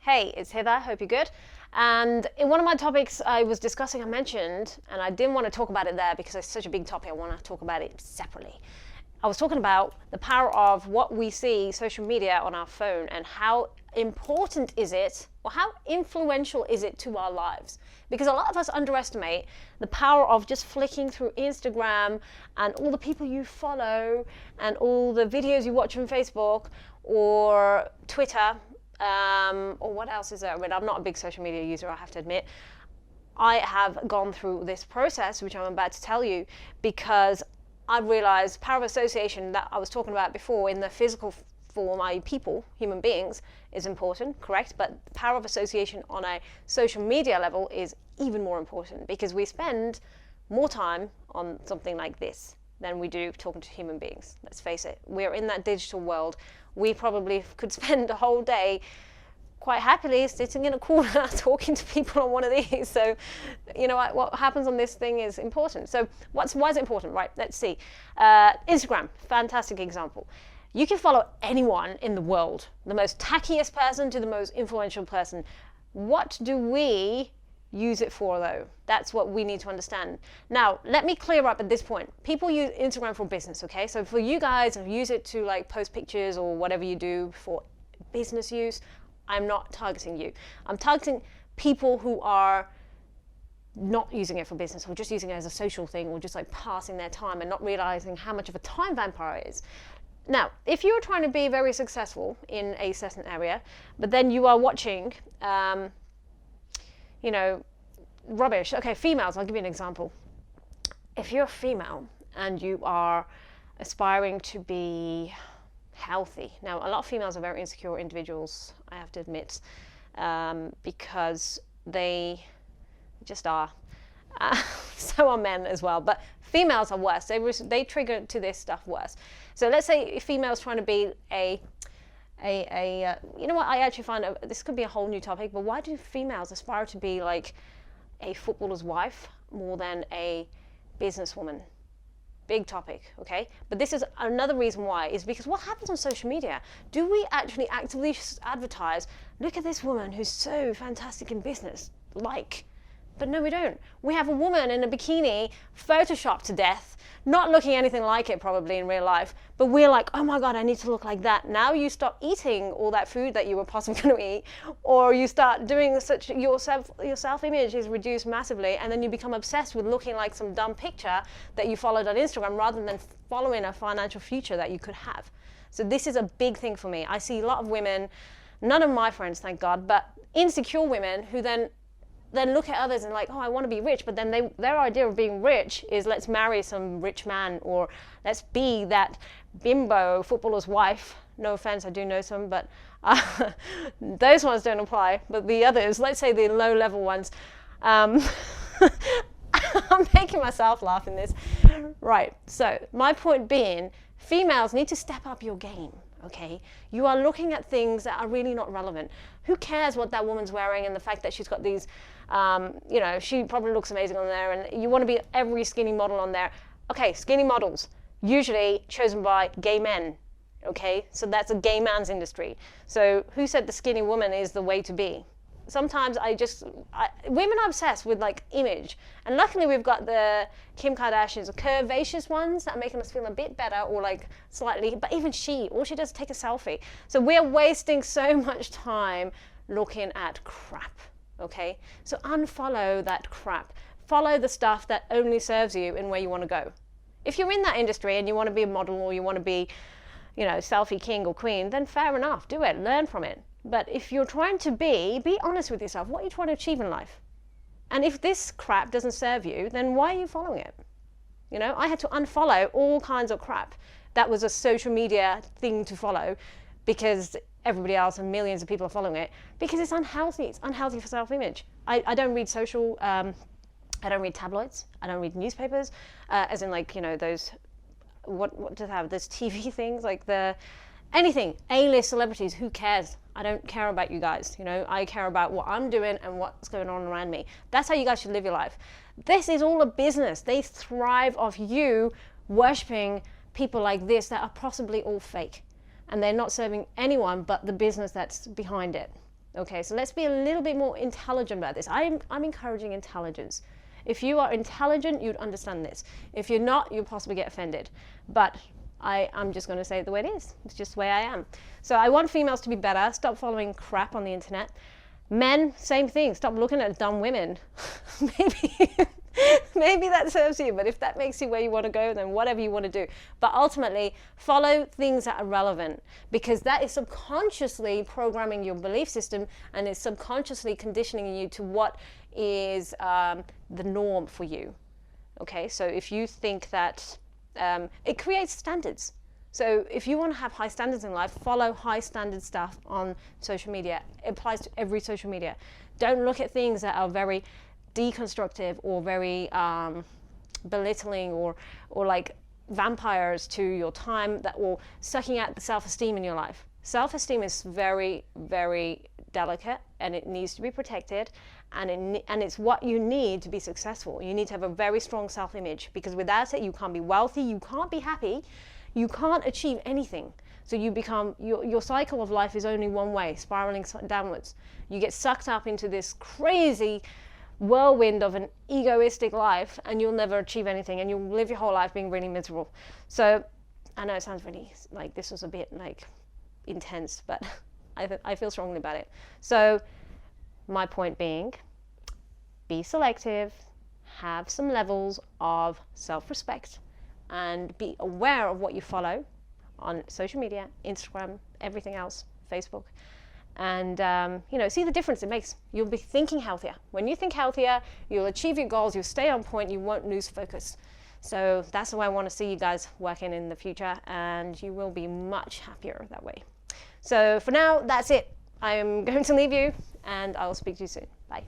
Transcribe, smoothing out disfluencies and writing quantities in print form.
Hey, it's Hither, hope you're good. And in one of my topics I was discussing, I mentioned, and I didn't want to talk about it there because it's such a big topic, I want to talk about it separately. I was talking about the power of what we see, social media on our phone, and how important is it, or how influential is it to our lives? Because a lot of us underestimate the power of just flicking through Instagram and all the people you follow and all the videos you watch on Facebook or Twitter, or what else is there? I mean, I'm not a big social media user, I have to admit. I have gone through this process, which I'm about to tell you, because I've realized power of association that I was talking about before in the physical form, i.e. people, human beings, is important, correct? But power of association on a social media level is even more important because we spend more time on something like this than we do talking to human beings. Let's face it, we're in that digital world. We probably could spend a whole day quite happily sitting in a corner talking to people on one of these. So, you know, what happens on this thing is important. So why is it important? Right, let's see. Instagram, fantastic example. You can follow anyone in the world, the most tackiest person to the most influential person. What do we use it for, though? That's what we need to understand. Now, let me clear up at this point. People use Instagram for business, okay? So for you guys who use it to like post pictures or whatever you do for business use, I'm not targeting you. I'm targeting people who are not using it for business or just using it as a social thing or just like passing their time and not realizing how much of a time vampire it is. Now, if you're trying to be very successful in a certain area, but then you are watching, you know, rubbish. Okay, females, I'll give you an example. If you're a female and you are aspiring to be healthy. Now, a lot of females are very insecure individuals, I have to admit, because they just are. So are men as well, but females are worse. They trigger to this stuff worse. So let's say a female's trying to be you know what, I actually find this could be a whole new topic, but why do females aspire to be like a footballer's wife more than a businesswoman? Big topic, okay? But this is another reason why, is because what happens on social media? Do we actually actively advertise, look at this woman who's so fantastic in business, but no, we don't. We have a woman in a bikini, photoshopped to death, not looking anything like it probably in real life, but we're like, oh my God, I need to look like that. Now you stop eating all that food that you were possibly going to eat, or you start doing such, your self-image is reduced massively, and then you become obsessed with looking like some dumb picture that you followed on Instagram rather than following a financial future that you could have. So this is a big thing for me. I see a lot of women, none of my friends, thank God, but insecure women who then look at others and like, oh, I want to be rich, but then their idea of being rich is let's marry some rich man, or let's be that bimbo footballer's wife. No offense, I do know some, but those ones don't apply. But the others, let's say the low-level ones, I'm making myself laugh in this. Right, so my point being, females need to step up your game. Okay, you are looking at things that are really not relevant. Who cares what that woman's wearing and the fact that she's got these, you know, she probably looks amazing on there, and you want to be every skinny model on there. Okay, skinny models, usually chosen by gay men. Okay, so that's a gay man's industry. So who said the skinny woman is the way to be? Sometimes women are obsessed with like image, and luckily we've got the Kim Kardashians, the curvaceous ones that are making us feel a bit better, or like slightly, but even all she does is take a selfie. So we're wasting so much time looking at crap, okay? So unfollow that crap. Follow the stuff that only serves you and where you want to go. If you're in that industry and you want to be a model, or you want to be, you know, selfie king or queen, then fair enough, do it, learn from it. But if you're trying to be honest with yourself. What are you trying to achieve in life? And if this crap doesn't serve you, then why are you following it? You know, I had to unfollow all kinds of crap that was a social media thing to follow because everybody else and millions of people are following it, because it's unhealthy. It's unhealthy for self-image. I don't read social, I don't read tabloids. I don't read newspapers, as in like, you know, those, what do they have? Those TV things, like anything, A-list celebrities, who cares? I don't care about you guys, you know, I care about what I'm doing and what's going on around me. That's how you guys should live your life. This is all a business. They thrive off you worshipping people like this that are possibly all fake. And they're not serving anyone but the business that's behind it. Okay, so let's be a little bit more intelligent about this. I'm encouraging intelligence. If you are intelligent, you'd understand this. If you're not, you'll possibly get offended. But I'm just going to say it the way it is. It's just the way I am. So I want females to be better. Stop following crap on the internet. Men, same thing. Stop looking at dumb women. Maybe that serves you, but if that makes you where you want to go, then whatever you want to do. But ultimately, follow things that are relevant, because that is subconsciously programming your belief system, and is subconsciously conditioning you to what is the norm for you. Okay, so if you think that it creates standards. So if you want to have high standards in life, follow high standard stuff on social media. It applies to every social media. Don't look at things that are very deconstructive or very belittling or like vampires to your time, that will sucking out the self-esteem in your life. Self-esteem is very, very delicate, and it needs to be protected, and it's what you need to be successful. You need to have a very strong self-image, because without it, you can't be wealthy, you can't be happy, you can't achieve anything. So you become, your cycle of life is only one way, spiraling downwards. You get sucked up into this crazy whirlwind of an egoistic life, and you'll never achieve anything, and you'll live your whole life being really miserable. So I know it sounds really like this was a bit like intense, but I feel strongly about it. So my point being, be selective, have some levels of self-respect, and be aware of what you follow on social media, Instagram, everything else, Facebook. And see the difference it makes. You'll be thinking healthier. When you think healthier, you'll achieve your goals, you'll stay on point, you won't lose focus. So that's the way I want to see you guys working in the future, and you will be much happier that way. So for now, that's it. I'm going to leave you, and I'll speak to you soon. Bye.